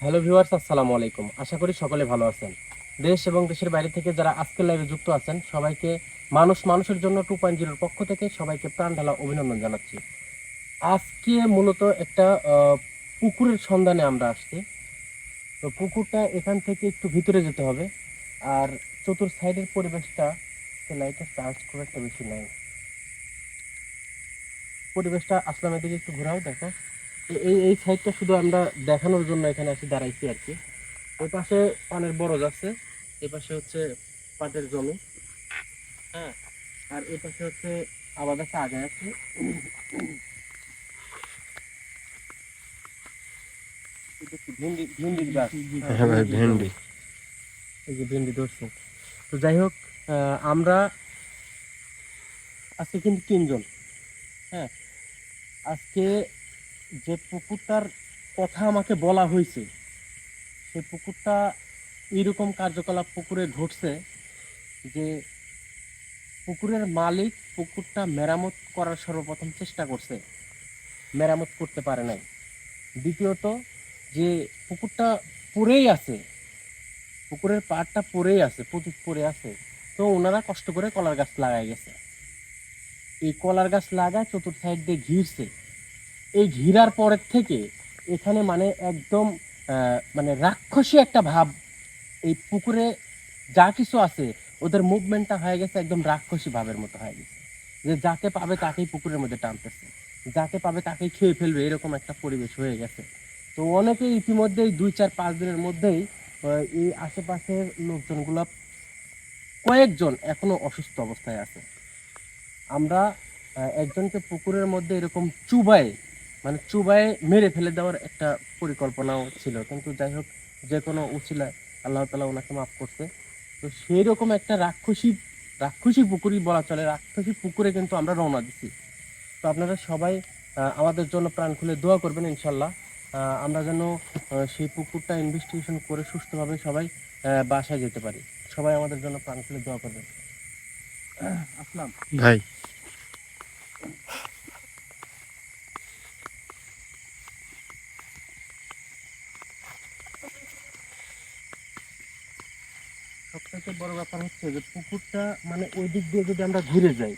Hello viewers, আসসালামু আলাইকুম। আশা করি সকলে ভালো আছেন। দেশ এবং দেশের বাইরে থেকে যারা আজকের লাইভে যুক্ত আছেন সবাইকে মানুষ মানুষের জন্য 2.0 পক্ষ থেকে সবাইকে প্রাণ ঢালা অভিনন্দন জানাচ্ছি। আজকে মূলত একটা পুকুরের সন্ধানে আমরা আসছি। তো পুকুরটা এখান থেকে একটু ভিতরে যেতে হবে। আর চতুর সাইডের পরিবেশটা লাইটের চার্জ খুব একটা বেশি নাই। পরিবেশটা আসলামের দিকে একটু ঘোরাও, দেখো। এই সাইডটা শুধু আমরা দেখানোর জন্য এখানে এসে দাঁড়াইছি আর কি। ওই পাশে পানের বরজ আছে, এই পাশে হচ্ছে পাটের জমি। হ্যাঁ, আর এই পাশে হচ্ছে আবাদ আছে, আগায় আছে। ভিন্ডির গাছ। হ্যাঁ, হ্যাঁ ভাই, ভিন্ডির জমি। ভেন্ডি। এই যে ভিন্ডি ধরছে। তো যাই হোক, আমরা আজকে কিন্তু তিনজন। হ্যাঁ, আজকে যে পুকুরটার কথা আমাকে বলা হয়েছে, সেই পুকুরটা এইরকম কার্যকলাপ পুকুরে ঘটছে যে পুকুরের মালিক পুকুরটা মেরামত করার সর্বপ্রথম চেষ্টা করছে, মেরামত করতে পারে নাই। দ্বিতীয়ত, যে পুকুরটা পড়েই আছে, পুকুরের পাড়টা পড়েই আছে, প্রচুর পড়ে আছে। তো ওনারা কষ্ট করে কলার গাছ লাগাই গেছে। এই কলার গাছ লাগায় চতুর্থ সাইড দিয়ে ঘিরছে। এই ঘিরার পরের থেকে এখানে মানে একদম মানে রাক্ষসী একটা ভাব এই পুকুরে যা কিছু আছে, ওদের মুভমেন্টটা হয়ে গেছে একদম রাক্ষসী ভাবের মতো হয়ে গেছে। যে যাকে পাবে তাকেই পুকুরের মধ্যে টানতেছে, যাকে পাবে তাকেই খেয়ে ফেলবে, এরকম একটা পরিবেশ হয়ে গেছে। তো অনেকেই ইতিমধ্যেই 2-4-5 দিনের মধ্যেই এই আশেপাশের লোকজনগুলা কয়েকজন এখনো অসুস্থ অবস্থায় আছে। আমরা একজনকে পুকুরের মধ্যে এরকম চুবায়ে, মানে চুবায়ে মেরে ফেলে দেওয়ার একটা পরিকল্পনাও ছিল, কিন্তু যাই হোক, যে কোনো উছিলায় আল্লাহ তাআলা ওনাকে মাফ করছে। তো সেই রকম একটা রাক্ষসী রাক্ষসী পুকুরই বলা চলে, রাক্ষসী পুকুরে কিন্তু আমরা রওনা দিছি। তো আপনারা সবাই আমাদের জন্য প্রাণ খুলে দোয়া করবেন ইনশাল্লাহ। আমরা যেন সেই পুকুরটা ইনভেস্টিগেশন করে সুস্থভাবে সবাই বাসায় যেতে পারি। সবাই আমাদের জন্য প্রাণ খুলে দোয়া করবেন। আসলাম ভাই, সবথেকে বড় ব্যাপার হচ্ছে যে পুকুরটা মানে ওই দিক দিয়ে যদি আমরা ঘুরে যাই,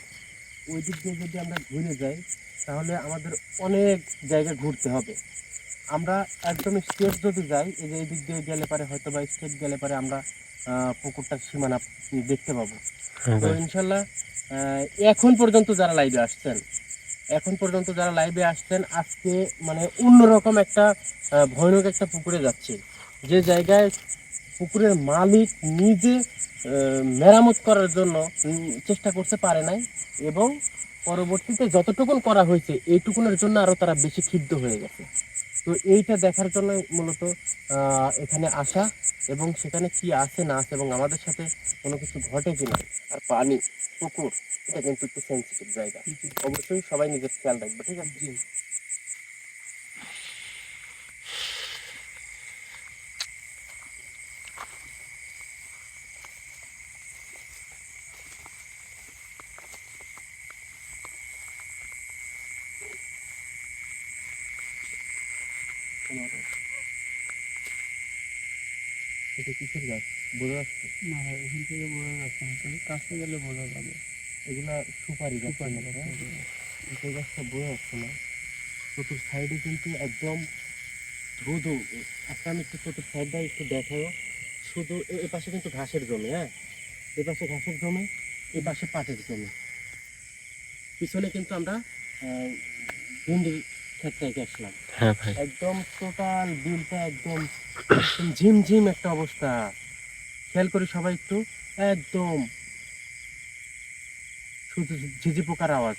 ওই দিক দিয়ে যদি আমরা ঘুরে যাই, তাহলে আমাদের অনেক জায়গা ঘুরতে হবে। আমরা একদম স্ট্রেট যদি যাই, এই যে এই দিক দিয়ে গেলে পারে, হয়তো বা স্ট্রেট গেলে পারে আমরা পুকুরটার সীমানা দেখতে পাবো। হ্যাঁ তো ভাই, ইনশাল্লাহ, আহ, এখন পর্যন্ত যারা লাইভে আসছেন, এখন পর্যন্ত যারা লাইভে আসছেন, আজকে মানে অন্যরকম একটা ভয়ানক একটা পুকুরে যাচ্ছে, যে জায়গায় পুকুরের মালিক নিজে মেরামত করার জন্য চেষ্টা করতে পারে নাই, এবং পরবর্তীতে যতটুকুন করা হয়েছে এইটুকুনের জন্য আরো তারা বেশি ক্ষিপ্ত হয়ে গেছে। তো এইটা দেখার জন্য মূলত এখানে আসা, এবং সেখানে কি আছে না আছে এবং আমাদের সাথে কোনো কিছু ঘটে কিনা। আর পানি, পুকুর, এটা কিন্তু একটু সেন্সিটিভ জায়গা। অবশ্যই সবাই নিজের খেয়াল রাখবে, ঠিক আছে? এটা কিসের গাছ বোঝা যাচ্ছে না ভাই? এখান থেকে বোঝা যাচ্ছে না, তুমি কাছে গেলে বোঝা যাবে। এগুলা সুপারি গাছ, এই গাছটা বোঝা যাচ্ছে না। চতুর সাইডে কিন্তু একদম ধুধু। একটা আমি একটু চতুর সাইডটা একটু দেখাও। শুধু এ পাশে কিন্তু ঘাসের জমি, হ্যাঁ, এ পাশে ঘাসের জমি, এ পাশে পাটের জমি। পিছনে কিন্তু আমরা ভেন্ডির ক্ষেত থেকে আসলাম। হ্যাঁ ভাই। একদম টোটাল বিলটা একদম একদম ঝিমঝিম একটা অবস্থা। খেয়াল করি সবাই একটু, একদম শুধু ঝিঝি পোকার আওয়াজ,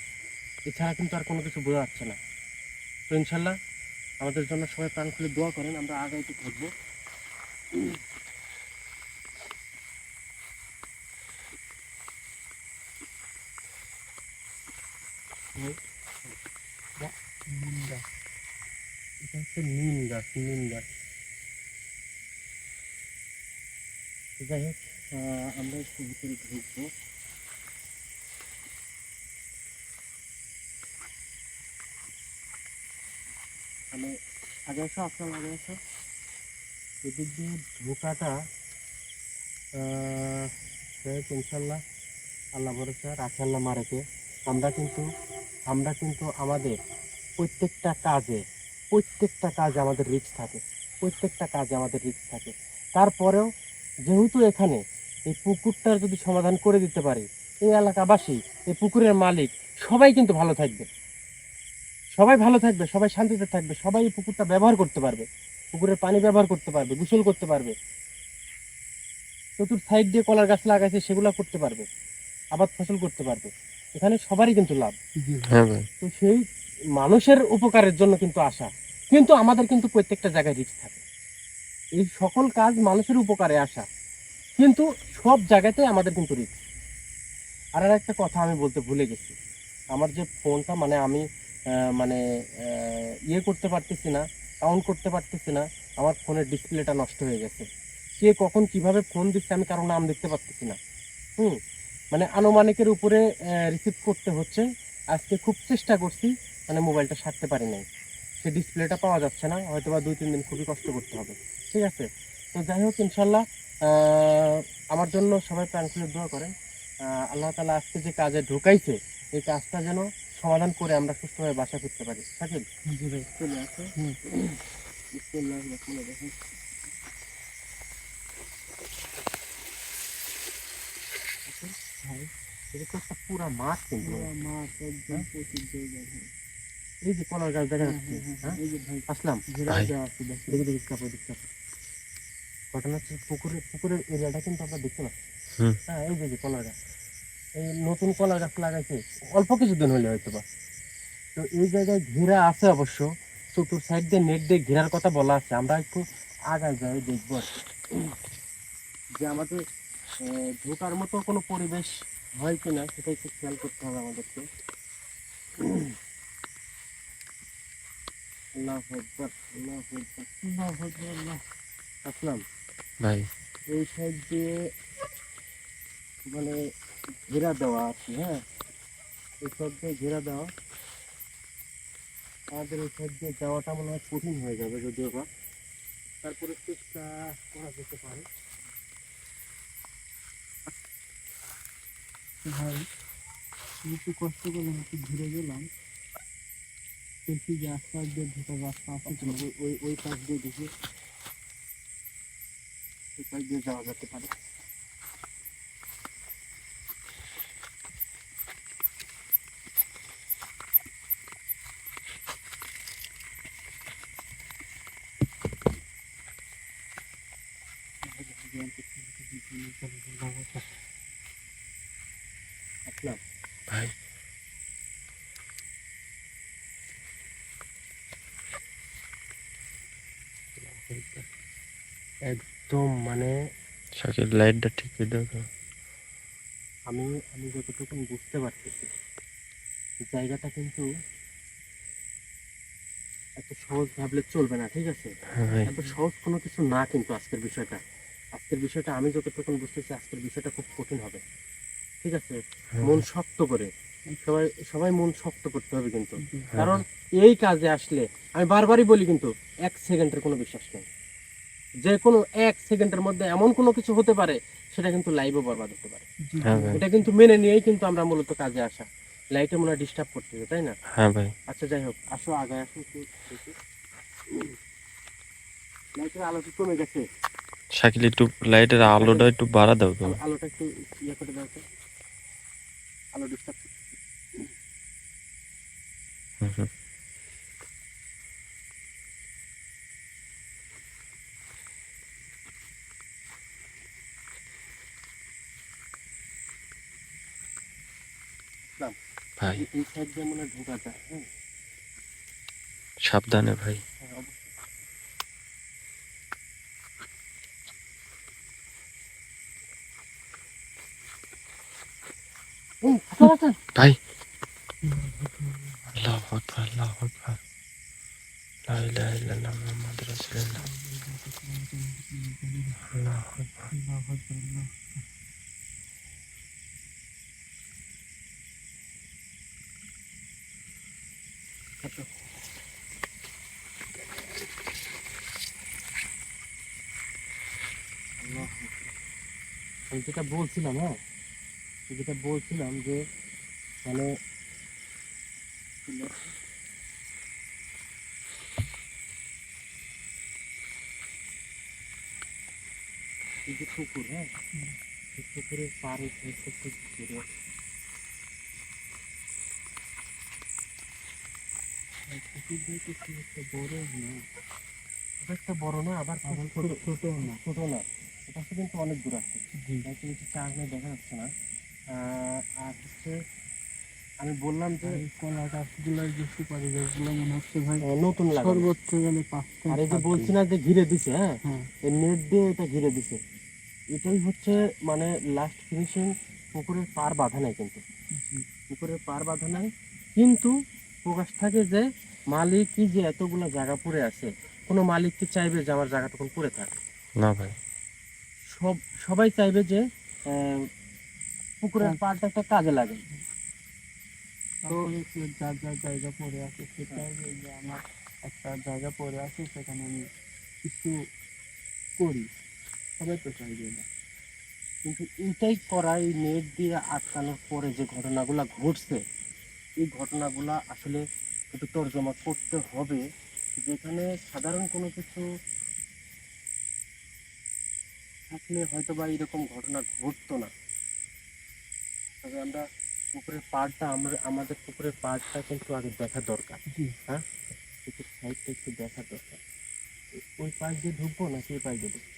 এছাড়া কিন্তু আর কোনো কিছু বোঝা যাচ্ছে না। তো ইনশাল্লাহ আমাদের জন্য সবাই প্রাণ খুলে দোয়া করেন, আমরা আগাইতে থাকবো। নিম গাছ, এটা হচ্ছে নিম গাছ, নিম গাছ। যাই হোক, আমরা একটু ভিতরে ঢুকবো। মানে আগে এসো, আপনার আগে এসো। এদিক দিয়ে ঢোকাটা ইনশাল্লাহ আল্লাহ ভরসা রাখে আল্লাহ মারেকে। আমরা কিন্তু আমাদের প্রত্যেকটা কাজে আমাদের রিস্ক থাকে, তারপরেও যেহেতু এখানে এই পুকুরটার যদি সমাধান করে দিতে পারি, এই এলাকাবাসী, এই পুকুরের মালিক সবাই কিন্তু ভালো থাকবে, সবাই শান্তিতে থাকবে, সবাই এই পুকুরটা ব্যবহার করতে পারবে, পুকুরের পানি ব্যবহার করতে পারবে, গোসল করতে পারবে, চতুর সাইড দিয়ে কলার গাছ লাগাইছে সেগুলো করতে পারবে, আবাদ ফসল করতে পারবে। এখানে সবারই কিন্তু লাভ। তো সেই মানুষের উপকারের জন্য কিন্তু আসা, কিন্তু আমাদের কিন্তু প্রত্যেকটা জায়গায় রিস্ক থাকে। এই সকল কাজ মানুষের উপকারে আসা, কিন্তু সব জায়গাতে আমাদের কিন্তু রিস্ক। আর একটা কথা আমি বলতে ভুলে গেছি, আমার যে ফোনটা মানে আমি ইয়ে করতে পারতেছি না, কাউন্ট করতে পারতেছি না, আমার ফোনের ডিসপ্লেটা নষ্ট হয়ে গেছে। কে কখন কিভাবে ফোন দিচ্ছে আমি কারো নাম দেখতে পারতেছি না। মানে আনুমানিকের উপরে রিসিভ করতে হচ্ছে। আজকে খুব চেষ্টা করছি, মানে মোবাইলটা সারতে পারি নাই, সে ডিসপ্লেটা পাওয়া যাচ্ছে না, হয়তো বা 2-3 দিন খুবই কষ্ট করতে হবে। ঠিক আছে, তো যাই হোক ইনশাল্লাহ আমার জন্য সবাই প্রাণ খুলে দোয়া করেন। আল্লাহ তাআলা আজকে যে কাজে ঢুকাইছে, এই কাজটা যেন সমাধান করে আমরা সুস্থভাবে বাসা ফিরতে পারি। শাকিল চলে আসো। পুরা মাঠ কিন্তু এই যে কলার গাছ দেখা যাচ্ছে। আসলাম ঘটনা হচ্ছে পুকুরের এরিয়াটা কিন্তু আমরা দেখতে পাচ্ছি। হ্যাঁ, এই যে কলার গাছ, এই নতুন কলার গাছ লাগাইছে অল্প কিছুদিন হলে হয়তো বা। তো এই জায়গায় ঘেরা আছে অবশ্য, চতুর সাইড দিয়ে নেট দিয়ে ঘেরার কথা বলা আছে। আমরা একটু আগায় যাই দেখবো আর যে আমাদের ঢোকার মতো কোনো পরিবেশ হয় কিনা, সেটা একটু খেয়াল করতে হবে আমাদেরকে। আসলাম ভাই, এই সাইড দিয়ে মানে ঘেরা দেওয়া আছে। হ্যাঁ, এই সাইড দিয়ে ঘেরা দেওয়া, আমাদের এই সাইড দিয়ে যাওয়াটা মনে হয় কঠিন হয়ে যাবে, যদিও বা তারপরে চেষ্টা করা যেতে পারে। ভাই একটু কষ্ট করলাম, একটু ঘুরে গেলাম, দেখি যে আস্তে দিয়ে ঢোকার রাস্তা আছে কিনা। ওই পাশ দিয়ে দেখি, ওই পাশ দিয়ে যাওয়া যেতে পারে। ভাই একদম মানে শাকিল লাইটটা ঠিক করে দাও। আমি যতটুকু বুঝতে পারতেছি, জায়গাটা কিন্তু এত সহজ ভাবলে চলবে না। ঠিক আছে, এত সহজ কোনো কিছু না কিন্তু আজকের বিষয়টা আমি যতটুকু বুঝতেছি, আজকের বিষয়টা খুব কঠিন হবে। ঠিক আছে, মন শক্ত করে সবাই মন শক্ত করতে হবে কিন্তু। কারণ এই কাজে আসলে আমি বারবারই বলি, কিন্তু 1 সেকেন্ডের কোনো বিশ্বাস নেই। যে কোনো 1 সেকেন্ডের মধ্যে এমন কোনো কিছু হতে পারে, সেটা কিন্তু লাইভও বরবাদ হতে পারে। এটা কিন্তু মেনে নিয়েই কিন্তু আমরা মূলত কাজে আসা। লাইটে মনে হয় ডিস্টার্ব করতেছে, তাই না? হ্যাঁ ভাই। আচ্ছা যাই হোক, আসো আগে আসো, লাইটের আলো কমে গেছে। শাকিল একটু লাইটের আলোটা একটু বাড়া দাও তো, আলোটা একটু ইয়ে করে দাও তো, আলো ডিস্টার্ব। ভাই এই সাইড দিয়ে মনে ঢোকা যায়। সাবধানে ভাই। ভাই আল্লাহু আকবার, আল্লাহু আকবার, লা ইলাহা ইল্লাল্লাহ মুহাম্মাদুর রাসূলুল্লাহ, আল্লাহু আকবার, আল্লাহু আকবার। আমি যেটা বলছিলাম, হ্যাঁ যেটা বলছিলাম যে মানে এই যে পুকুর, হ্যাঁ এই পুকুরের পাড়ে একটু ঘুরে পুকুর যেহেতু খুব একটা বড় না, খুব একটা বড় না, আবার খুব ছোট না, ছোট না, এটা হচ্ছে কিন্তু অনেক দূর আছে, হয়তো কিছু চাষগুলো দেখা যাচ্ছে না। আর হচ্ছে আমি বললাম যে কলা গাছগুলোর যে সুপারি গাছগুলো মনে হচ্ছে ভাই নতুন লাগে, সর্বোচ্চ গেলে 5 থেকে। আর এই যে বলছি না যে ঘিরে দিছে, হ্যাঁ এই নেট দিয়ে এটা ঘিরে দিছে, এটাই হচ্ছে মানে লাস্ট ফিনিশিং। পুকুরের পার বাঁধা নাই কিন্তু, পুকুরের পার বাঁধা নাই, কিন্তু প্রকাশ থাকে যে মালিক কি যে এতগুলো জায়গা পড়ে আছে, কোনো মালিক কি চাইবে যে আমার জায়গা তখন পড়ে থাকে? না ভাই, সবাই চাইবে যে পুকুরের পাড়টা একটা কাজে লাগে। তো যার যার জায়গা পড়ে আছে সেটাই যে আমার একটা জায়গা পড়ে আছে, সেখানে আমি কিছু করি, সবাই তো চাইবে না। কিন্তু এটাই করা, এই নেট দিয়ে আটকানোর পরে যে ঘটনাগুলা ঘটছে, এই ঘটনাগুলা আসলে একটু তর্জমা করতে হবে, যেখানে সাধারণ কোনো কিছু থাকলে হয়তো বা এরকম ঘটনা ঘটতো না। তবে আমরা পুকুরের পাড়টা, আমাদের পুকুরের পাড়টা কিন্তু আগে দেখা দরকার। হ্যাঁ পুকুর সাইডটা একটু দেখা দরকার। ওই পাশ দিয়ে ঢুকবো নাকি এই পাশ দিয়ে ঢুকবো?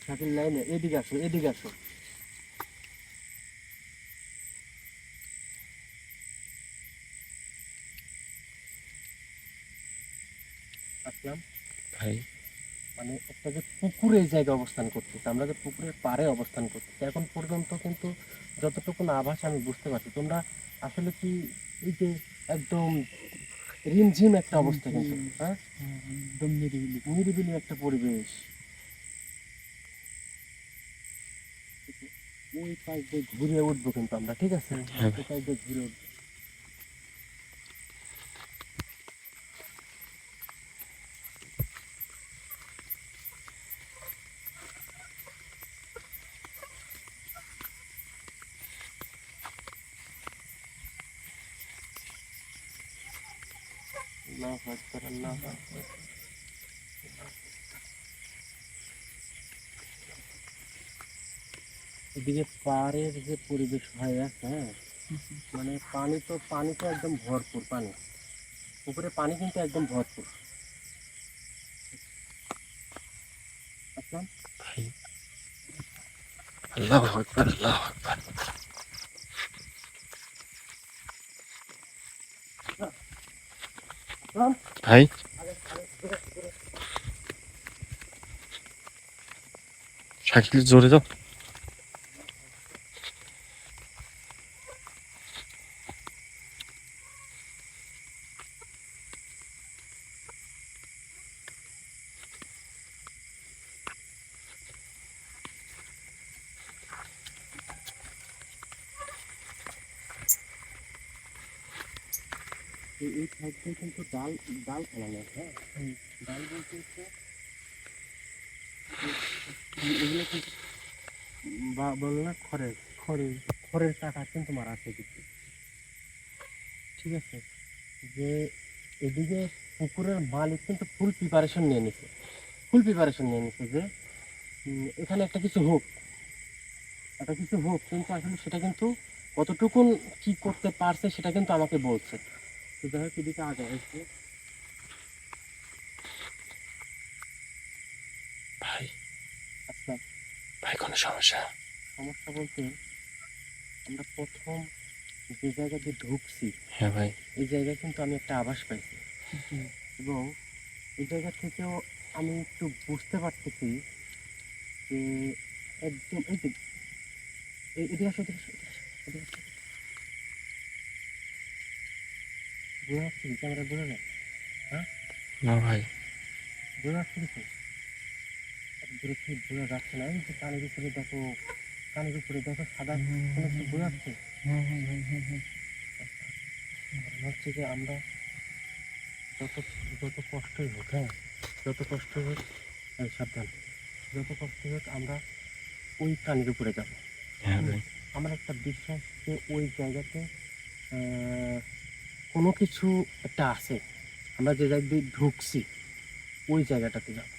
শাকিল লাইনে এদিকে আসো, এদিকে আসো। আসলাম ভাই, মানে একটা যে পুকুরের জায়গায় অবস্থান করতেছে, আমরা যে পুকুরের পাড়ে অবস্থান করতেছি, এখন পর্যন্ত কিন্তু যতটুকু আভাস আমি বুঝতে পারছি, তোমরা আসলে কি এই যে একদম রিমঝিম একটা অবস্থা, কিন্তু হ্যাঁ একদম নিরিবিলি নিরিবিলি একটা পরিবেশ। ওই পাশ দিয়ে ঘুরে উঠবো কিন্তু আমরা, ঠিক আছে? ওই পাশ দিয়ে ঘুরে উঠবো। আল্লাহু আকবার, আল্লাহু আকবার। এদিকে পাড়ের যে পরিবেশ হয়ে আছে, হ্যাঁ মানে পানি তো একদম ভরপুর পানি, পুকুরে পানি কিন্তু একদম ভরপুর। আসলাম ভাই, আল্লাহু আকবার, আল্লাহু আকবার। ভাই শাকিল জোরে যাও। এই সাইডটাই কিন্তু ডাল ডাল ফেলানো, হ্যাঁ ডাল বলতে হচ্ছে এগুলো কিন্তু বলে না খড়ের, খড়ের টাকা কিন্তু মারা আছে কিছু, ঠিক আছে? যে এদিকে পুকুরের মালিক কিন্তু ফুল প্রিপারেশন নিয়ে নিছে, যে এখানে একটা কিছু হোক, কিন্তু আসলে সেটা কিন্তু কতটুকুন কি করতে পারছে সেটা কিন্তু আমাকে বলছে। তো যাই হোক এদিকে আগে হয়েছে ভাই। আচ্ছা ভাই, কোনো সমস্যা বলতে আমরা প্রথম যে জায়গা দিয়ে ঢুকছি, হ্যাঁ ভাই এই জায়গায় কিন্তু আমি একটা আভাস পাইছি, এবং এই জায়গা থেকেও আমি একটু বুঝতে পারতেছি যে একদম এই যে এদিকে আসো, বোঝা যাচ্ছে কি ক্যামেরা বোঝা যায়? হ্যাঁ না ভাই। বোঝা যাচ্ছে কিছু? দূরে থেকে বোঝা যাচ্ছে না। এই যে কানের উপরে দেখো সাদা কোনো কিছু বোঝা যাচ্ছে। কারণ হচ্ছে যে আমরা যত যত কষ্টই হোক, হ্যাঁ, যত কষ্ট হোক, সাবধান, যত কষ্ট হোক আমরা ওই কানের উপরে যাবো। হ্যাঁ ভাই। আমার একটা বিশ্বাস যে ওই জায়গাতে কোনো কিছু একটা আছে। আমরা যে জায়গায় দিয়ে ঢুকছি ওই জায়গাটাতে যাবো।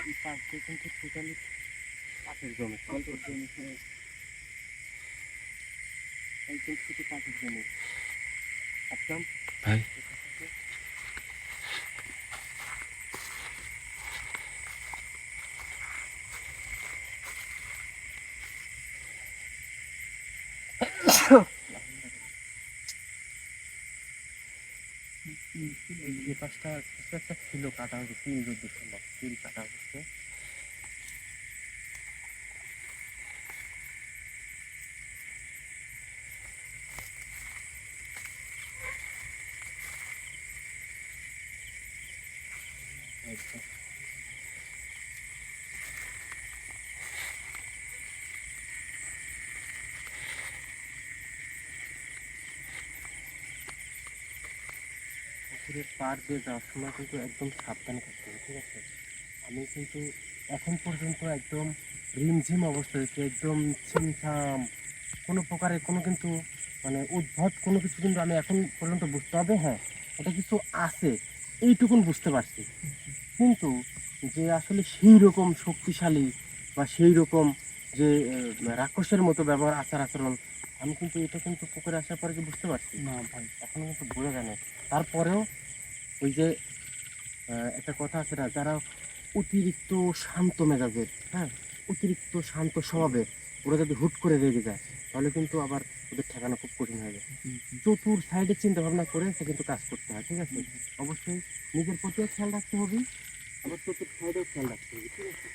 এই পাশ দিয়ে কিন্তু টোটালি পাটের জমি, একদম শুধু পাটের জমি। একদম ভাই যে পাশটা কিছু একটা ছিল কাটা হয়েছে, তিল যদি সম্ভব তিল কাটা হচ্ছে। পুকুরের পাড় দিয়ে যাওয়ার সময় কিন্তু একদম সাবধানে থাকতে হবে, ঠিক আছে? আমি কিন্তু এখন পর্যন্ত একদম রিমঝিম অবস্থা দেখছি, একদম ছিমছাম, কোনো প্রকারে কোনো কিন্তু মানে উদ্ভট কোনো কিছু কিন্তু আমি এখন পর্যন্ত বুঝতে হবে, হ্যাঁ এটা কিছু আছে এইটুকুন বুঝতে পারছি। কিন্তু যে আসলে সেই রকম শক্তিশালী বা সেই রকম যে রাক্ষসের মতো ব্যবহার আচার আচরণ, আমি কিন্তু এটা কিন্তু পুকুরে আসার পরে কি বুঝতে পারছি না ভাই, এখনো কিন্তু বোঝা যায় না। তারপরেও ওই যে একটা কথা আছে না, যারা অতিরিক্ত শান্ত মেজাজের, হ্যাঁ, অতিরিক্ত শান্ত স্বভাবের, ওরা যদি হুট করে রেগে যায় তাহলে কিন্তু আবার ওদের ঠেকানো খুব কঠিন হয়ে যায়। চতুর সাইডে চিন্তা ভাবনা করে সে কিন্তু কাজ করতে হয়, ঠিক আছে? অবশ্যই নিজের প্রতিও খেয়াল রাখতে হবে, আবার চতুর সাইডেও খেয়াল রাখতে হবে, ঠিক আছে?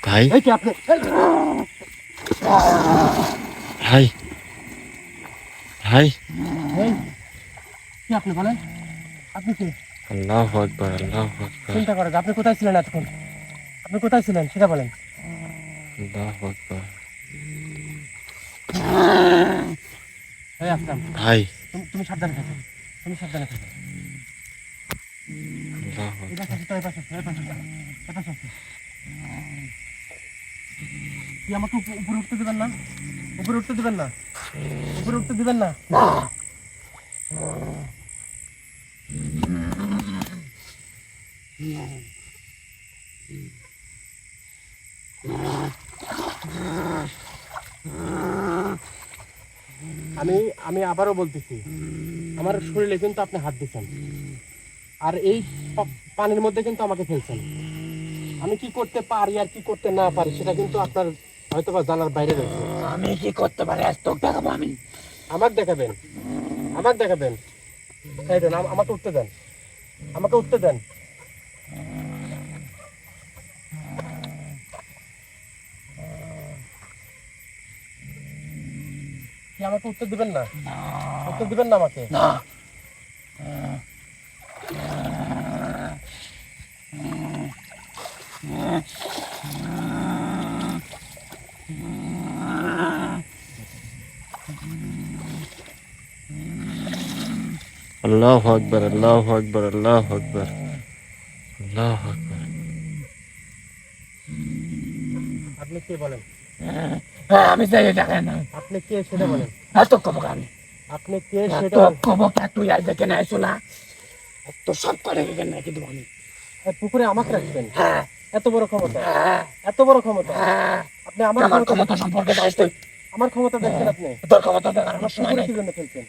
ভাই এই কি আপনি, ভাই ভাই এই কি আপনি বলেন, আপনি কি? আল্লাহু আকবার, আল্লাহু আকবার, চিন্তা করেন আপনি কোথায় ছিলেন এতক্ষণ, আপনি কোথায় ছিলেন সেটা বলেন। আল্লাহু আকবার। এই আসলাম, ভাই তুমি সাবধানে থাকো, তুমি সাবধানে থাকো। আল্লাহু এই আকবার। পাশে আসো, এই পাশে আসো, এই পাশে আসো, এই পাশে আসো। কি আমাকে উপরে উঠতে দিবেন না, উপরে উঠতে দিবেন না, উপরে উঠতে দিবেন না। আমি আমি আবারও বলতেছি, আমার শরীরে কিন্তু আপনি হাত দিচ্ছেন, আর এই পানির মধ্যে কিন্তু আমাকে ফেলছেন। আমি কি করতে পারি আর কি করতে না পারি সেটা কিন্তু আপনার হয়তো বা জানার বাইরে রয়েছে। আমি কি করতে পারি আজ তোকে দেখাবো আমি। আমাকে দেখাবেন, আমাকে দেখাবেন, এই দেন, আমাকে উঠতে দেন, আমাকে উঠতে দেন। কি আমাকে উঠতে দিবেন না, উঠতে দিবেন না আমাকে? না আল্লাহু আকবার, আল্লাহু আকবার, আল্লাহু আকবার, আল্লাহু আকবার। আপনি কে বলেন? আমি যাই দেখে না আপনি কে সেটা বলেন। এত কব আমি আপনি কে এত সেটা বলেন। কব তুই আজ দেখে না এসো না তো সব করে কেন নাকি দেবো আমি আর পুকুরে আমাকে রাখবেন, হ্যাঁ এত বড় ক্ষমতা, হ্যাঁ এত বড় ক্ষমতা। হ্যাঁ আপনি আমার আমার ক্ষমতা, ক্ষমতা সম্পর্কে জানিস তুই আমার ক্ষমতা দেখছেন আপনি। তোর ক্ষমতা দেখার আমার সময় পুকুরে নেই কি জন্য ফেলছেন?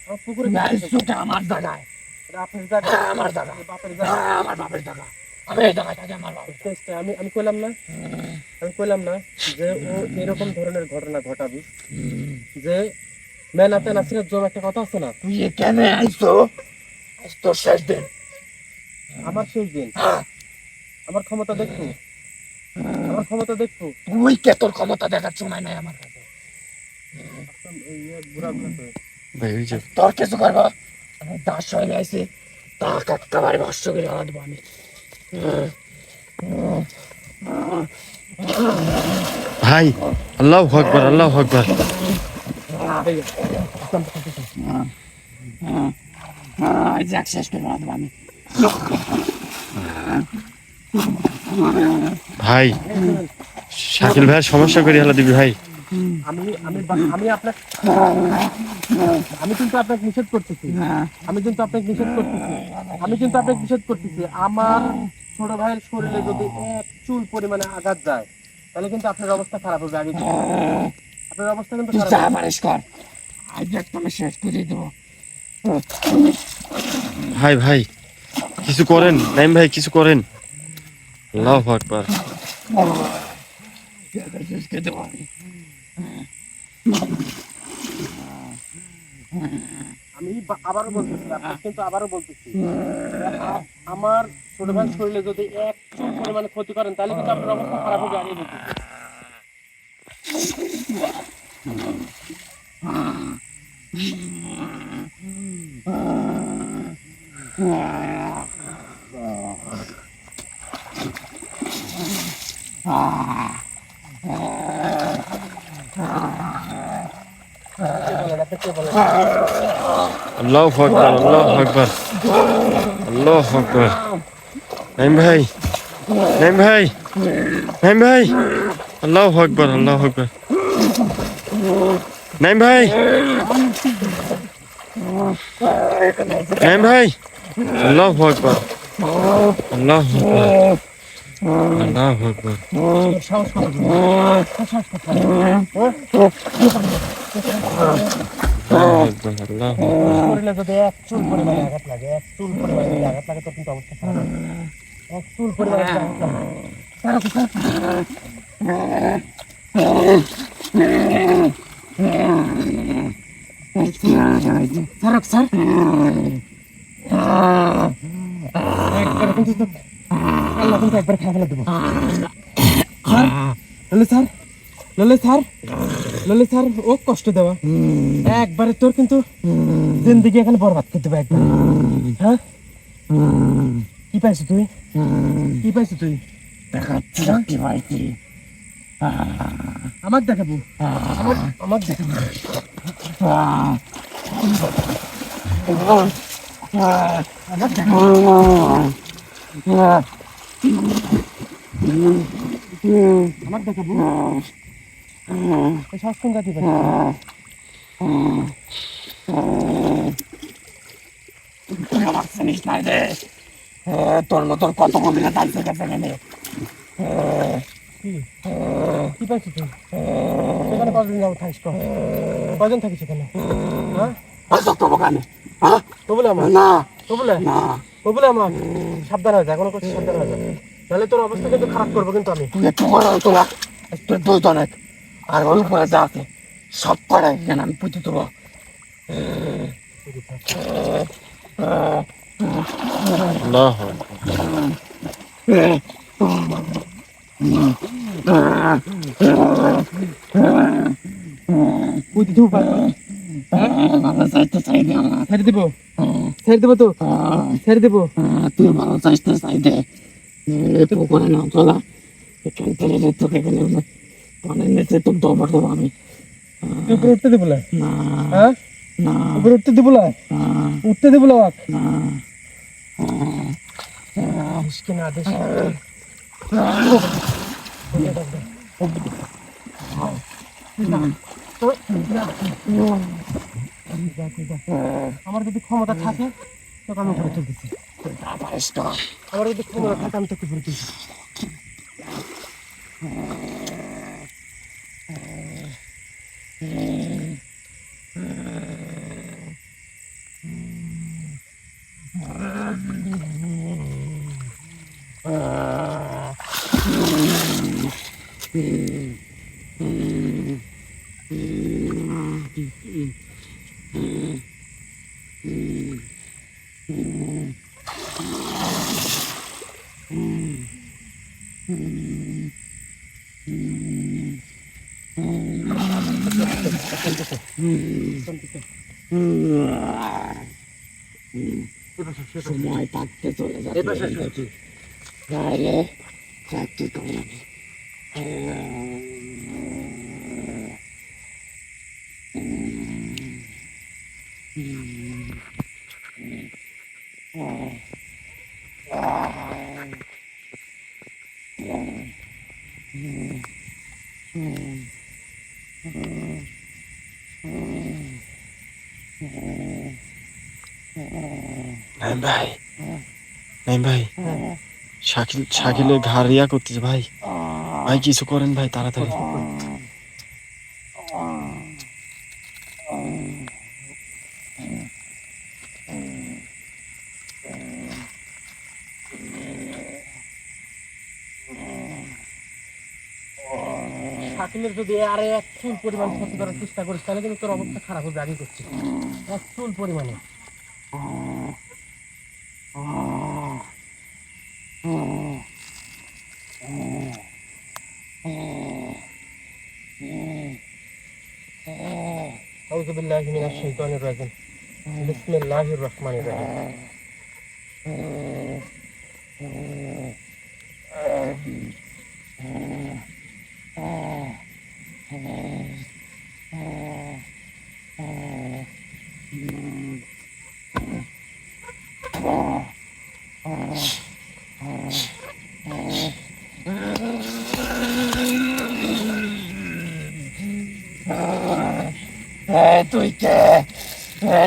আমার পুকুরে তুই কি জন্য ফেলছেন? আইসোটা আমার জায়গায় এটা আপনার জায়গা, হ্যাঁ আমার জায়গা বাপের জায়গা। হ্যাঁ আমার বাপের জায়গা আমি এই জায়গায় থাকি আমার বাপের চেষ্টা আমি কইলাম না, আমি কইলাম না যে ও এরকম ধরনের ঘটনা ঘটাবি, যে মেলাতে নাসিরের জন্য একটা কথা আছে না, তুই এখানে আইসো আজ তোর শেষ দিন আমার শেষ দিন, হ্যাঁ আমার ক্ষমতা দেখবো, আমার ক্ষমতা দেখবো। তুই কে তোর ক্ষমতা দেখার সময় নাই আমার কাছে ভাই ওই যে তোর কিছু করবো আমি দাস হয়ে আইসি তা একেবারে ভস্য করে হাওয়া দেবো আমি ভাই আল্লাহু আকবার আল্লাহু আকবার যাক শেষ করে হাওয়া দেবো আমি ভাই শাকিল ভাইয়ের সমস্যা করে হেলা দিবি ভাই। আমি আমি আমি আপনার আমি কিন্তু আপনাকে নিষেধ করতেছি, আমি কিন্তু আপনাকে নিষেধ করতেছি, আমি কিন্তু আপনাকে নিষেধ করতেছি। আমার ছোট ভাইয়ের শরীরে যদি এক চুল পরিমাণে আঘাত যায় তাহলে কিন্তু আপনার অবস্থা খারাপ হবে। আগে থেকে। আপনার অবস্থা কিন্তু তুই খারাপ যা হবে। পারিস কর আজ একদম শেষ করে দেবো ভাই ভাই কিছু করেন নাইম ভাই কিছু করেন। আল্লাহু আকবার শেষ করে দেবো আমি আমি আবারও বলতেছি, আপনাকে কিন্তু আবারও বলতেছি, আমার ছোট ভাইয়ের শরীরে যদি এক চুল পরিমাণে ক্ষতি করেন তাহলে কিন্তু আপনার অবস্থা খারাপ হবে। আগে বলতেছি। আপনি কে বলেন? আল্লাহু আকবার আল্লাহু আকবার আল্লাহু আকবার নাইম ভাই নাইম ভাই নাইম ভাই আল্লাহু আকবার আল্লাহু আকবার নাইম ভাই নাইম ভাই আল্লাহু আকবার আল্লাহু আকবার আল্লাহু আকবার সাহস কত বড়? সাহস কত বড়? আল্লাহু আকবার আল্লাহু আকবার শরীরে যদি এক চুল পরিমাণে আঘাত লাগে, এক চুল পরিমাণে যদি আঘাত লাগে তো কিন্তু অবস্থা খারাপ হবে। এক চুল পরিমাণে যদি আঘাত লাগে। স্যার স্যার একবার কিন্তু আল্লাহ কিন্তু একবার খেয়ে ফেলে দেবো। স্যার ললে স্যার ললে স্যার ললে স্যার ও কষ্ট দেওয়া একবারে তোর কিন্তু জিন্দিগি এখানে বরবাদ করে দেবো একবার। হ্যাঁ কি পাইছো তুই, কি পাইছো তুই? দেখাচ্ছি কি পাইছি আমাকে দেখাবো, আমাকে দেখাবো। আমাকে দেখাবো, আমাকে দেখাবো। এই শ্বাস কোন জাতি পাইছো? তুই আমার চিনিস নাই রে তোর মতন কত মন্দিরে দাঁড়িয়ে গেছে এখানে কি পাইছো তুই? সেখানে কতদিন যাবো থাকিস? কজন থাকিস সেখানে? হ্যাঁ অসত্য বোকানে হ্যাঁ তো বলে আমার, না তো বলে না ও বলে আমার সাবধান হয়ে যা, কোনো কিছু সাবধান হয়ে যা, তাহলে তোর অবস্থা কিন্তু খারাপ করবো কিন্তু আমি। তুই একটু বড় তোলা একটু দুই অনেক আর ওর উপরে যা আছে সব করে এখানে আমি পুঁতে দেবো আল্লাহু আকবার পুঁতে দেবো পারবো? ভালো চাইতে চাই দে আমার ছেড়ে দেবো, ছেড়ে দেবো তো, ছেড়ে দেবো। তুই ভালো চাইতে চাই দে পুকুরে না তোলা এখান থেকে তোকে এখানে পানির নিচে তোর দবার দেবো আমি তুই উপরে উঠতে দেবো না? না হ্যাঁ না উপরে উঠতে দেবো না, উঠতে দেবো না। দেশ কি না দেশ আমার যদি ক্ষমতা থাকে তোকে আমি উপরে তুলতেছি। আমার যদি ক্ষমতা থাকে আমি তোকে উপরে তুলছি। সময় থাকতে চলে যাচ্ছে তাহলে চাকরি করে নাইম ভাই, নাইম ভাই, শাকিলের ঘাড় রিয়া করতেছে ভাই। ভাই কিছু করেন ভাই তাড়াতাড়ি। শাকিলের যদি আরে এক চুল পরিমাণ ক্ষতি করার চেষ্টা করিস তাহলে কিন্তু তোর অবস্থা খারাপ হবে। আগে করছি এক চুল পরিমাণে। আউযু বিল্লাহি মিনাশ শাইতানির রাজিম। বিসমিল্লাহির রহমানির রহিম।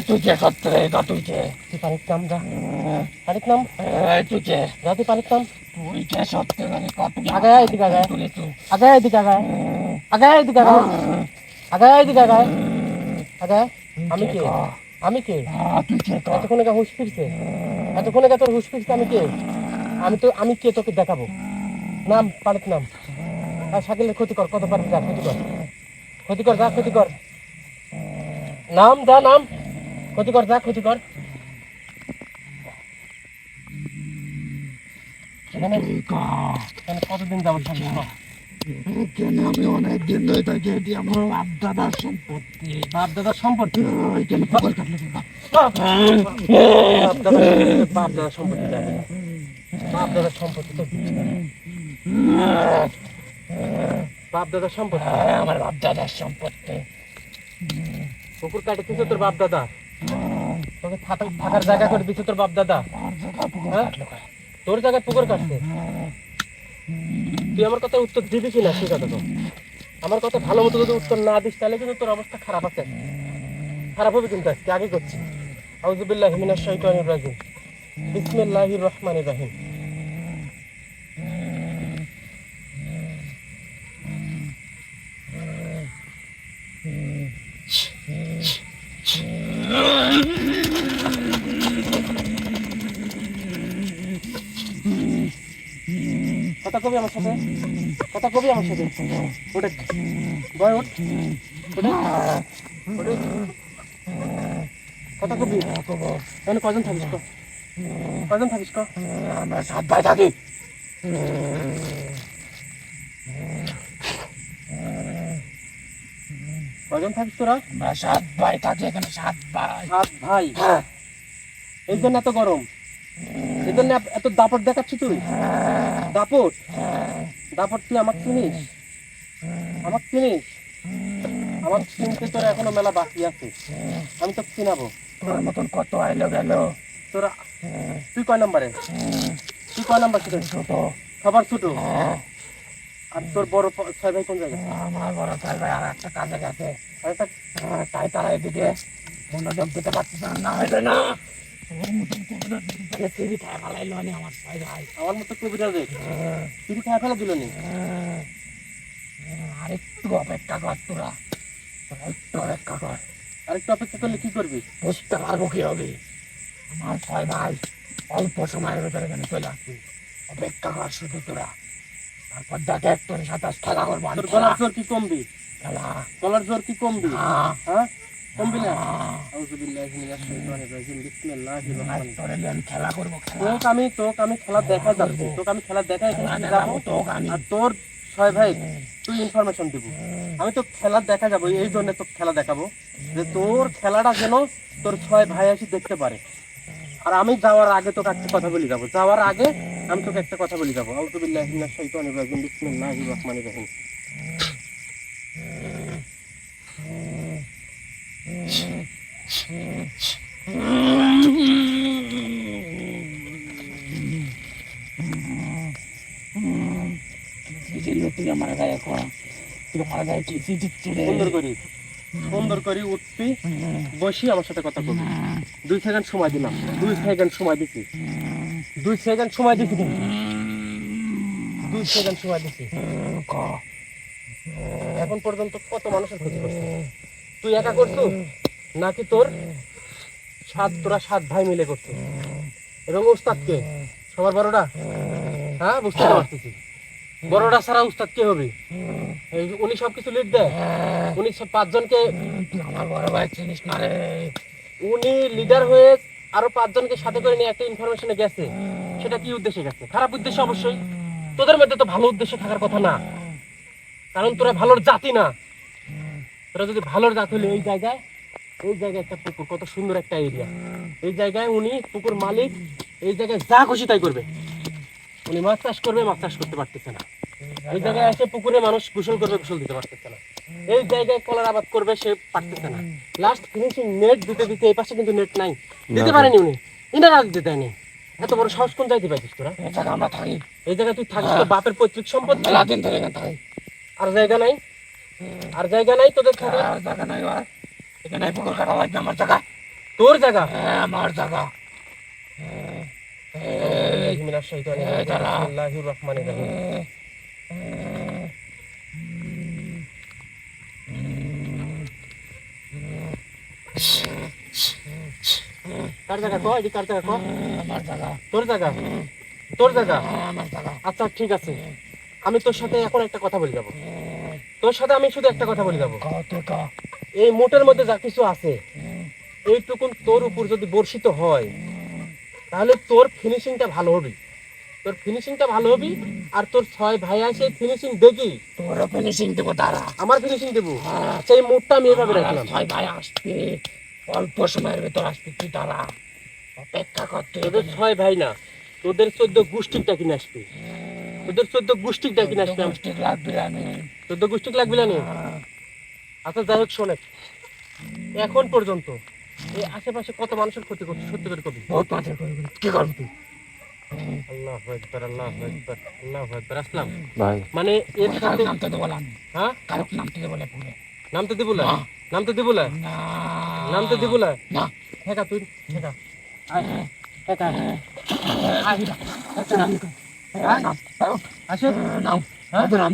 তুই কে করতে রে তুই কে তুই পানির নাম যা, পানির নাম তুই কে যা, তুই পানির নাম। তুই কে সত্যি করে কত আগে এদিকে আগে, তুলে তুই আগে এদিকে আগে, আগে এদিকে আগে, আগে এদিকে আগে, আগে। আমি কে? আমি কে? তুই কে এতক্ষণে গা হুশ ফিরছে, এতক্ষণে গা তোর হুশ ফিরছে। আমি কে? আমি কে তোকে দেখাবো। নাম, পানির নাম। আর শাকিলের ক্ষতি কর, কত পারবি যা, ক্ষতি কর, ক্ষতি কর যা, ক্ষতি কর। নাম যা, নাম, ক্ষতি কর যা, ক্ষতি কর। এখানে কতদিন যাবো শাকিল? কেন আমি অনেকদিন ধরে থাকি, এটি আমার বাপ দাদার সম্পত্তি। বাপ দাদার সম্পত্তি? কেন খবর কাটলে বাপ দাদার সম্পত্তি যাবে না। বাপ দাদার সম্পত্তি তো বাপ দাদার সম্পত্তি। আমার বাপ দাদার সম্পত্তি পুকুর কাটে দিচ্ছে তোর বাপ দাদা, তোকে থাকার জায়গা করে দিচ্ছে তোর বাপ দাদা। হ্যাঁ? তোর জায়গায় পুকুর কাটছে। তুই আমার কথা উত্তর দিবি কিনা সে কথা তো। আমার কথা ভালো মতো যদি উত্তর না দিস তাহলে কিন্তু তোর অবস্থা খারাপ আছে, খারাপ হবে কিন্তু। আজকে আগে করছি। আউযু বিল্লাহি মিনাশ শাইতানির রাজিম। বিসমিল্লাহির রহমানির রহিম। কথা কবি আমার সাথে, কথা কবি আমার সাথে। ওটা বয়, ওঠ, ওটা কথা কবি। তাহলে কজন থাকিস ক? কজন থাকিস ক? আমরা 7 ভাই থাকি। কজন থাকিস তোরা? আমরা 7 ভাই থাকি এখানে, 7 ভাই। 7 ভাই। এই জন্য এত গরম, এই জন্য এত দাপট দেখাচ্ছিস তুই। দাপট, দাপট। তুই আমাকে চিনিস? আমাকে চিনিস? আমার চিনতে তোর এখনো মেলা বাকি আছে। আমি তো চিনাবো। তোর মতন কত আইলো গেল। তোরা তুই কয় নম্বরে? তুই কয় নম্বর ছিল? ছোট। সবার ছোট। আর তোর বড় ছয় ভাই কোন জায়গায়? আমার বড় ছয় ভাই আর একটা কাজে গেছে, আর একটা তাই তারা এদিকে মনোযোগ দিতে পারতেছে না, হইলে না ওর মতন কবিরাজ থেকে সিঁড়ি খায় ফেলাইলো নি আমার ছয় ভাই। আমার মতো কবিরাজের তিনি খায় ফেলা দিল নি। আর একটু অপেক্ষা কর তোরা, একটু অপেক্ষা কর, আর একটু অপেক্ষা করলে কি করবি? বুঝতে পারবো কি হবে। আমার ছয় ভাই অল্প সময়ের ভেতরে এখানে চলে আসবি, অপেক্ষা কর শুধু তোরা। তারপর দেখে তোর সাথে খেলা করবো আমি, তোর গলার জোর কি কমবি? খেলা। গলার জোর কি কমবি? হ্যাঁ, হ্যাঁ কমবি না? আউযুবিল্লাহি মিনাশ শাইতানির রাজিম, বিসমিল্লাহির রহমানির তোরে নিয়ে আমি খেলা করবো, খেলা রহিম। তোকে আমি খেলা দেখা যাচ্ছি, তোকে আমি খেলা দেখা এখানে খেলা যাবো। দেখাবো তোকে আমি। আর তোর ছয় ভাই তুই ইনফরমেশন দিব। আমি তো খেলা দেখা যাবো, এই জন্য তো খেলা দেখাবো যে তোর খেলাটা যেন তোর ছয় ভাই এসে দেখতে পারে। আর আমি যাওয়ার আগে তোকে একটা কথা বলে যাবো, যাওয়ার আগে আমি তোকে একটা কথা বলে যাবো। আউযুবিল্লাহি মিনাশ শাইতানির রাজিম, বিসমিল্লাহির রহমানির রহিম। তুই আমার গায়ে কর, তুই আমার গায়ে কি দিচ্ছি রে? সুন্দর করে উঠবি, বসি আমার সাথে কথা বলবি। 2 সেকেন্ড সময় দিলাম, 2 সেকেন্ড সময় দিছি, 2 সেকেন্ড সময় দিছি, কিন্তু 2 সেকেন্ড সময় দিছি। এখন পর্যন্ত কত মানুষের ক্ষতি করছিস? তুই একা করছো নাকি তোরা 7 ভাই মিলে করছো? এবং উস্তাদ কে? সবার বড়টা? হ্যাঁ বুঝতে পারতেছি, বড়টা ছাড়া উস্তাদ কে হবে? উনি সবকিছু লিড দেয়, উনি 5 জনকে, আমার বড় ভাই চিনিস না রে? উনি লিডার হয়ে আরো 5 জনকে সাথে করে নিয়ে একটা ইনফরমেশনে গেছে। সেটা কি উদ্দেশ্যে গেছে? খারাপ উদ্দেশ্য অবশ্যই। তোদের মধ্যে তো ভালো উদ্দেশ্য থাকার কথা না, কারণ তোরা ভালোর জাতি না। তোরা যদি ভালোর জাত হলে এই জায়গায় একটা পুকুর, কত সুন্দর একটা এরিয়া, এই জায়গায় উনি পুকুর মালিক, এই জায়গায় যা খুশি তাই করবে। উনি মাছ চাষ করবে, মাছ চাষ করতে পারতেছে না। এই জায়গায় এসে পুকুরে মানুষ গোসল করবে, গোসল দিতে পারতেছে না। এই জায়গায় কলার আবাদ করবে, সে পারতেছে না। লাস্ট ফিনিশিং নেট দিতে এই পাশে কিন্তু নেট নাই, দিতে পারেনি উনি, ইনারা দিতে দেয়নি। এত বড় সাহস কোন যাইতে পাইছিস তোরা? এই জায়গা আমরা থাকি, এই জায়গায় তুই থাকিস, তোর বাপের পৈতৃক সম্পদ, মেলা দিন ধরে এখানে থাকি। আর জায়গা নাই, আর জায়গা নাই তোদের থাকার। আর জায়গা নাই, আর এখানে পুকুর কাটা লাগবে আমার জায়গা, তোর জায়গা? হ্যাঁ আমার জায়গা। বিসমিল্লাহির রহমানির রহিম। কার জায়গা কো? এটি কার জায়গা কো? আমার জায়গা, তোর জায়গা? তোর জায়গা? আমার জায়গা। আচ্ছা ঠিক আছে, আমি তোর সাথে এখন একটা কথা বলে যাবো। তোর সাথে আমি শুধু একটা কথা বলে যাবো। কত কা এই মোটের মধ্যে যা কিছু আছে, এইটুকুন তোর উপর যদি বর্ষিত হয়, তাহলে তোর ফিনিশিংটা ভালো হবে, তোর ফিনিশিংটা ভালো হবে। আর তোর 6 ভাই আসে ফিনিশিং দেখি, তোর ফিনিশিং দেবো দাঁড়া। আমার ফিনিশিং দেবো, সেই মুডটা আমি এভাবে রাখলাম। ছয় ভাই আসবে, অল্প সময়ের ভেতর আসবে, তুই দাঁড়া, অপেক্ষা করতে। তোদের 6 ভাই না, তোদের 14 গোষ্ঠীটা কিনে আসবি, তোদের 14 গোষ্ঠীটা কিনে আসবি। ঠিক লাগবে আমি 14 গোষ্ঠী লাগবে না নি? আচ্ছা যাই হোক, শোনে, এখন পর্যন্ত এই আশেপাশে কত মানুষের ক্ষতি করছে সত্যি করে কবি? বহুত মাত্রা করে কি করবি তুই? আল্লাহু আকবার, আল্লাহু আকবার, আল্লাহু আকবার। আসলাম ভাই মানে এর সাথে, নামতে দেবো না আমি, হ্যাঁ কারোর নামতে দেবো না পুরো। নামতে দিব না, না। নামতে দিব না, না নামতে দিব না। না ঠেকা তুই, ঠেকা, আয়, ঠেকা, আসে, নাম, হ্যাঁ? নাম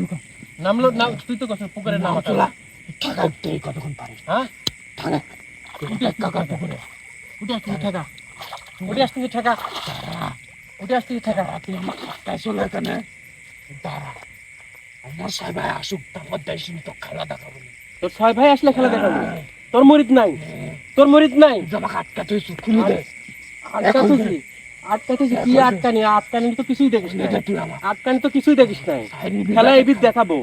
নামলো, নাম তুই তো কথা পুকুরের নাম আছে। চলা, ঠেকা উঠতে কতক্ষণ পারিস? হ্যাঁ ঠেকা উঠে কাকা পুকুরে উঠে আসতেছি, ঠেকা উঠে আসতেছি, ঠেকা উঠে আসতেছি, ঠেকা। তুই চলে এখানে দাঁড়া, আমার ছয় ভাই আসুক, তারপর দেশ তো খেলা দেখাবো। তোর 6 ভাই আসলে খেলা দেখাবো। তোর মরিদ নাই, তোর মরিদ নাই। আমাকে আটকা তুই খুলে দে। আটকাতেছি, আটকাতেছি, কি আটকানি? আটকানি তো কিছুই দেখিস না, তুই আমার আটকানি তো কিছুই দেখিস নাই। খেলা এইবির দেখাবো,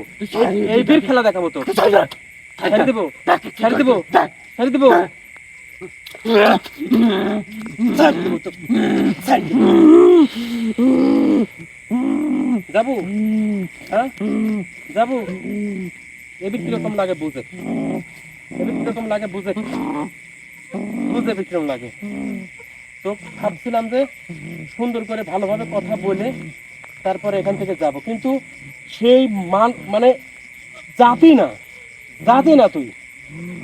এইবির খেলা দেখাবো তোর। ছেড়ে দেবো, ছেড়ে দেবো, ছেড়ে দেবো, যাবো, হ্যাঁ যাবো। এবির কিরকম লাগে বুঝে, এবির কিরকম লাগে বুঝে, বুঝে কিরকম লাগে। তো ভাবছিলাম যে সুন্দর করে ভালোভাবে কথা বলে তারপরে এখান থেকে যাব, কিন্তু সেই মানে জাতি না, জাতি না তুই।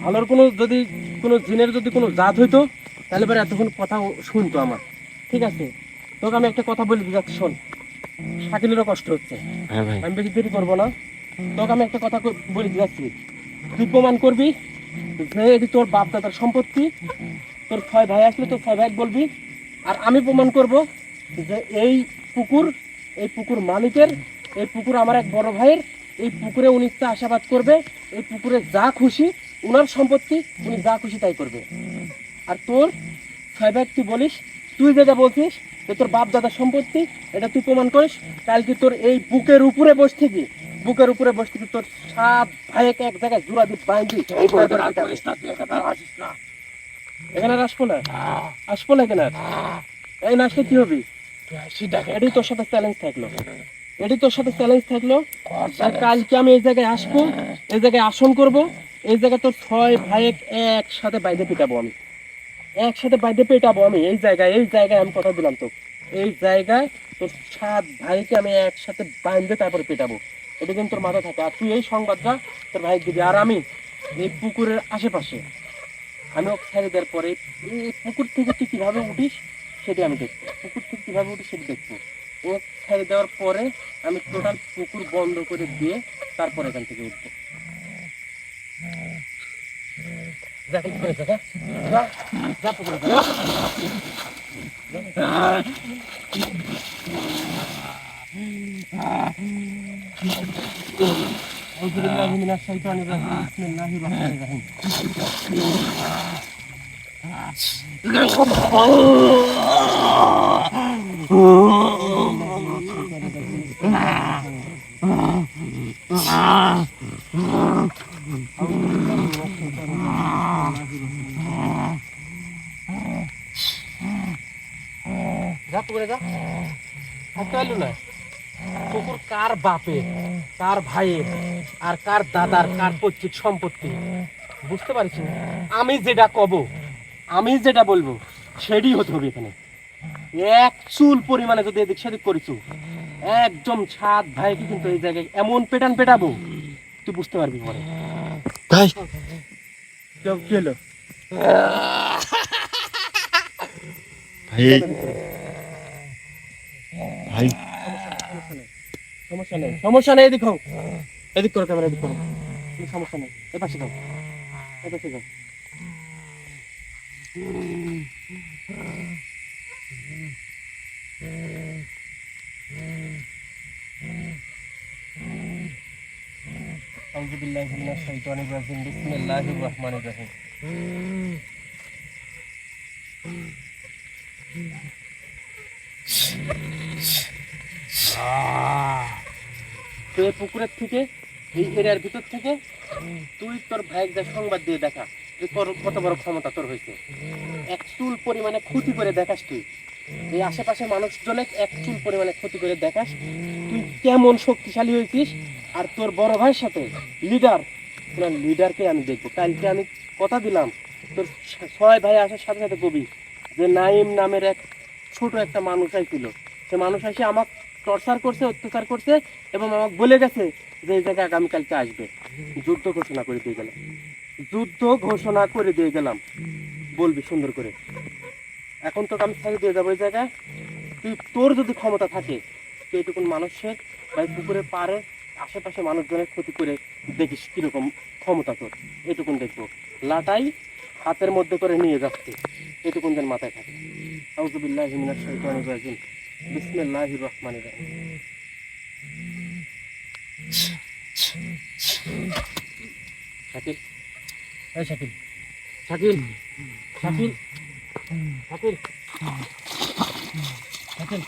ভালোর কোনো যদি কোনো জিনের যদি কোনো জাত হইতো তাহলে পরে এতক্ষণ কথা শুনতো আমার। ঠিক আছে, তোকে আমি একটা কথা বলে দিতে যাচ্ছি, শোন। শাকিলেরও কষ্ট হচ্ছে, হ্যাঁ ভাই। আমি বেশি দেরি করবো না। তোকে আমি একটা কথা বলে দিতে যাচ্ছি, তুই প্রমাণ করবি যে এটি তোর বাপ দাদার সম্পত্তি। তোর ছয় ভাই আসলে তোর ছয় ভাই বলবি, আর আমি প্রমাণ করব যে পুকুর এই পুকুর মালিকের, এই পুকুর আমার এক বড় ভাইয়ের। এই পুকুরে উনি চাষাবাদ করবে, এই পুকুরে যা খুশি উনার সম্পত্তি, উনি যা খুশি তাই করবে। আর তোর ছয় ভাই তুই বলিস, তুই যেটা বলছিস যে তোর বাপ দাদার সম্পত্তি, এটা তুই প্রমাণ করিস। কালকে তোর এই বুকের উপরে বসে থেকে, বুকের উপরে বসে থেকে তোর সাত ভাইকে এক জায়গায় জোড়া দিয়ে বাঁধবি। এই বলে তো রাগ করিস না, তুই এখানে আর আসিস না। এখানে আর আসবো না, আসবো না এখানে আর। এই না আসলে কি হবে? তুই আসি দেখে এটাই তোর সাথে চ্যালেঞ্জ থাকলো, এটাই তোর সাথে চ্যালেঞ্জ থাকলো। আর কালকে আমি এই জায়গায় আসবো, এই জায়গায় আসন করব, এই জায়গায় তোর ছয় ভাইয়ের একসাথে বাইরে পিটাবো আমি, একসাথে বাইরে পেটাবো আমি। এই জায়গায় আমি কথা দিলাম তো, এই জায়গায় তোর সাত ভাইকে আমি একসাথে বাইন্ধে তারপরে পেটাবো। এটা কিন্তু তোর মাথা থাকে। আর তুই এই সংবাদটা তোর ভাই দিবি। আর আমি এই পুকুরের আশেপাশে আমি ওকে ছেড়ে দেওয়ার পরে এই পুকুর থেকে তুই কিভাবে উঠিস সেটি আমি দেখবো, পুকুর থেকে কিভাবে উঠিস সেটি দেখবো। ও ছেড়ে দেওয়ার পরে আমি টোটাল পুকুর বন্ধ করে দিয়ে তারপর এখান থেকে উঠবো। যা কিছু করে যা, যা, যা পুকুরে যা। أعوذ بالله من الشيطان الرجيم بسم الله الرحمن الرحيم যা পুকুরে যা, থাকতে পারলো না। পুকুর কার বাপের, কার ভাইয়ের, আর কার দাদার, কার পৈতৃক সম্পত্তি বুঝতে পারছি না। আমি যেটা কব, আমি যেটা বলবো সেটাই হতে হবে। এখানে এক চুল পরিমাণে যদি এদিক সেদিক করিস, একদম সাত ভাইকে কিন্তু এই জায়গায় এমন পেটাবো তুই বুঝতে পারবি পরে। ভাই কি হলো? ভাই ভাই সমস্যা নেই, সমস্যা নেই। এদিক হোক, এদিক করো ক্যামেরা, এদিক করো, কোনো সমস্যা নেই। এ পাশে যাও, এ পাশে যাও। আউযু বিল্লাহি মিনাশ শাইতানির রাজিম বিসমিল্লাহির রহমানির রহিম। এই পুকুরের থেকে, এই এরিয়ার ভিতর থেকে তুই তোর ভাইকে সংবাদ দিয়ে দেখা যে কত বড় ক্ষমতা তোর হয়েছে। এক চুল পরিমাণে ক্ষতি করে দেখাস তুই, এই আশেপাশে মানুষজনে এক চুল পরিমাণে ক্ষতি করে দেখাস তুই কেমন শক্তিশালী হয়েছিস। আর তোর বড় ভাইয়ের সাথে লিডারকে আমি দেখবো। কালকে আমি কথা দিলাম তোর ছয় ভাই আসার সাথে সাথে কবি যে নাইম নামের এক ছোট একটা মানুষ আইছিল, সে মানুষ এসে আমাকে টর্চার করছে, অত্যাচার করছে এবং আমাকে বলে গেছে যে এই জায়গায় আগামীকালকে আসবে। যুদ্ধ ঘোষণা করে দিয়ে গেলাম, যুদ্ধ ঘোষণা করে দিয়ে গেলাম। বলবি সুন্দর করে। এখন তোকে আমি ছেড়ে দিয়ে যাবো এই জায়গায়। তুই তোর যদি ক্ষমতা থাকে তুই এটুকুন মানুষের বা পুকুরের পাড়ে আশেপাশে মানুষজনের ক্ষতি করে দেখিস কিরকম ক্ষমতা তোর। এটুকুন দেখবো, লাটাই হাতের মধ্যে করে নিয়ে যাচ্ছে, এটুকুন যেন মাথায় থাকে। আউযু বিল্লাহি মিনাশ শাইতানির রাজিম বিসমিল্লাহির রহমানির রহিম। শাকিল, এই শাকিল, শাকিল, শাকিল, শাকিল, শাকিল,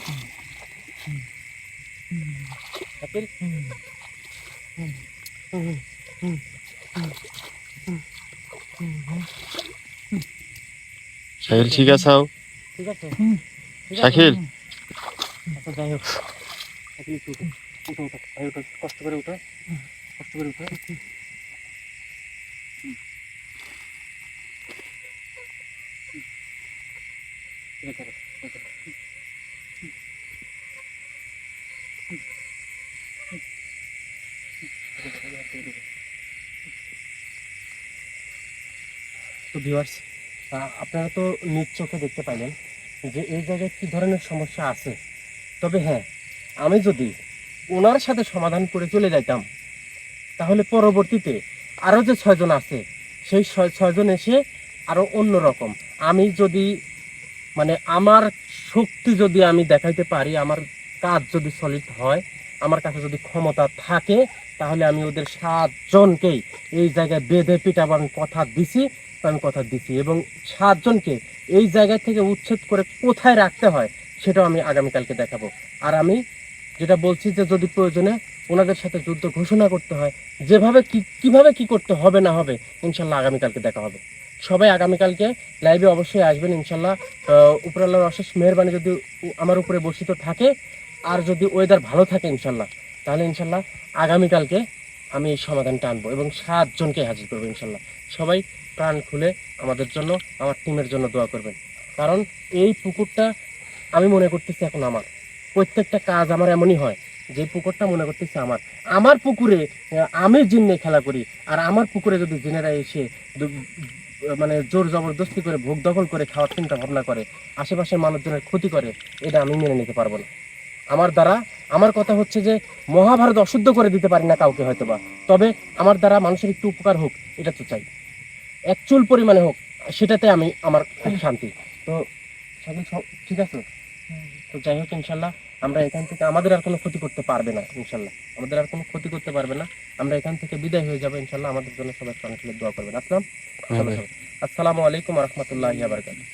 শাকিল। শাকিল ঠিক আছে? ঠিক আছে, শাকিল আচ্ছা যাই হোক, শাকিল একটু উঠো, উঠো, উঠো, ভাই উঠো, কষ্ট করে উঠো, কষ্ট করে উঠো। ঠিক আছে, ঠিক আছে। তো ভিউয়ার্স, আপনারা তো নিজ চোখে দেখতে পাইলেন যে এই জায়গায় কি ধরনের সমস্যা আছে। তবে হ্যাঁ, আমি যদি ওনার সাথে সমাধান করে চলে যাইতাম, তাহলে পরবর্তীতে আরও যে 6 জন আছে সেই 6 জন এসে আরও অন্যরকম, আমি যদি মানে আমার শক্তি যদি আমি দেখাইতে পারি, আমার কাজ যদি সলিড হয়, আমার কাছে যদি ক্ষমতা থাকে, তাহলে আমি ওদের 7 জনকেই এই জায়গায় বেঁধে পিটাবার কথা দিছি। তো আমি কথা দিছি এবং 7 জনকে এই জায়গা থেকে উচ্ছেদ করে কোথায় রাখতে হয় সেটাও আমি আগামীকালকে দেখাবো। আর আমি যেটা বলছি যে যদি প্রয়োজনে ওনাদের সাথে যুদ্ধ ঘোষণা করতে হয়, যেভাবে কিভাবে কি করতে হবে না হবে ইনশাল্লাহ আগামীকালকে দেখা হবে। সবাই আগামীকালকে লাইভে অবশ্যই আসবেন ইনশাল্লাহ। উপরাল্লাহর অশেষ মেহেরবানি যদি আমার উপরে বর্ষিত থাকে, আর যদি ওয়েদার ভালো থাকে ইনশাল্লাহ, তাহলে ইনশাল্লাহ আগামীকালকে আমি এই সমাধানটা আনবো এবং 7 জনকে হাজির করবো ইনশাল্লাহ। সবাই প্রাণ খুলে আমাদের জন্য, আমার টিমের জন্য দোয়া করবেন। কারণ এই পুকুরটা আমি মনে করতেছি এখন আমার, প্রত্যেকটা কাজ আমার এমনই হয় যে পুকুরটা মনে করতেছি আমার। আমার পুকুরে আমি জিন নিয়ে খেলা করি, আর আমার পুকুরে যদি জিনেরা এসে মানে জোর জবরদস্তি করে ভোগ দখল করে খাওয়ার চিন্তা ভাবনা করে, আশেপাশের মানুষজনের ক্ষতি করে, এটা আমি মেনে নিতে পারবো না। আমার দ্বারা, আমার কথা হচ্ছে যে মহাভারত অশুদ্ধ করে দিতে পারি না কাউকে হয়তোবা, তবে আমার দ্বারা মানুষের একটু উপকার হোক এটা তো চাই, এক চুল পরিমাণে হোক, সেটাতে আমি আমার খুব শান্তি। তো শাকিল ঠিক আছে, তো যাই হোক ইনশাল্লাহ আমরা এখান থেকে, আমাদের আর কোনো ক্ষতি করতে পারবে না ইনশাল্লাহ, আমাদের আর কোনো ক্ষতি করতে পারবে না। আমরা এখান থেকে বিদায় হয়ে যাবো ইনশাল্লাহ। আমাদের জন্য সবাই প্রাণ খুলে দোয়া করবেন। আসসালাম, হ্যাঁ ভাই। আসসালামু আলাইকুম রহমতুল্লাহি ওয়া বারাকাতুহু।